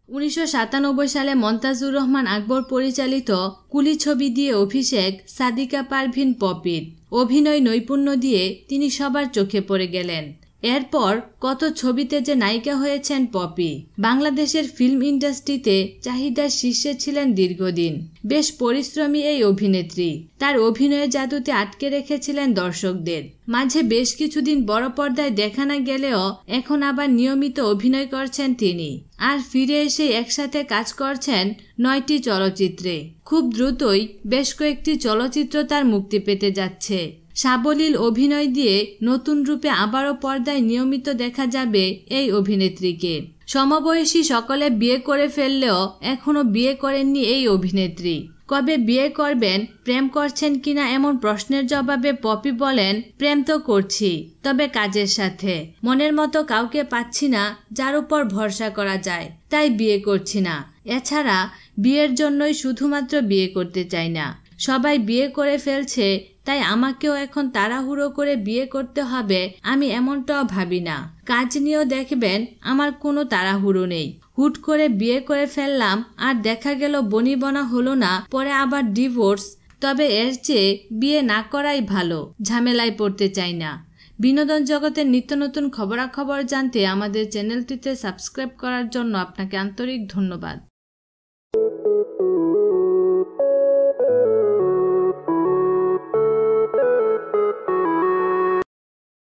1997 সালে মন্তাজুর রহমান আকবর পরিচালিত কুলি ছবি দিয়ে অভিষেক সাদিকা পারভিন পপির। অভিনয় নৈপুণ্য দিয়ে তিনি সবার চোখে পড়ে গেলেন। এরপর কত ছবিতে যে নায়িকা হয়েছেন পপি। বাংলাদেশের ফিল্ম ইন্ডাস্ট্রিতে চাহিদার শীর্ষে ছিলেন দীর্ঘদিন। বেশ পরিশ্রমী এই অভিনেত্রী তার অভিনয়ের জাদুতে আটকে রেখেছিলেন দর্শকদের। মাঝে বেশ কিছুদিন বড় পর্দায় দেখা না গেলেও এখন আবার নিয়মিত অভিনয় করছেন তিনি। আর ফিরে এসে একসাথে কাজ করছেন 9টি চলচ্চিত্রে। খুব দ্রুতই বেশ কয়েকটি চলচ্চিত্র তার মুক্তি পেতে যাচ্ছে। সাবলীল অভিনয় দিয়ে নতুন রূপে আবারও পর্দায় নিয়মিত দেখা যাবে এই অভিনেত্রীকে। সমবয়সী সকলে বিয়ে করে ফেললেও এখনো বিয়ে করেননি এই অভিনেত্রী। কবে বিয়ে করবেন, প্রেম করছেন কিনা এমন প্রশ্নের জবাবে পপি বলেন, প্রেম তো করছি, তবে কাজের সাথে। মনের মতো কাউকে পাচ্ছি না যার উপর ভরসা করা যায়, তাই বিয়ে করছি না। এছাড়া বিয়ের জন্যই শুধুমাত্র বিয়ে করতে চাই না। সবাই বিয়ে করে ফেলছে, তাই আমাকেও এখন তাড়াহুড়ো করে বিয়ে করতে হবে আমি এমনটাও ভাবি না। কাজ নিয়েও দেখবেন আমার কোনো তাড়াহুড়ো নেই। হুট করে বিয়ে করে ফেললাম আর দেখা গেল বনিবনা হলো না, পরে আবার ডিভোর্স। তবে এর চেয়ে বিয়ে না করাই ভালো, ঝামেলায় পড়তে চাই না। বিনোদন জগতের নিত্য নতুন খবরাখবর জানতে আমাদের চ্যানেলটিতে সাবস্ক্রাইব করার জন্য আপনাকে আন্তরিক ধন্যবাদ।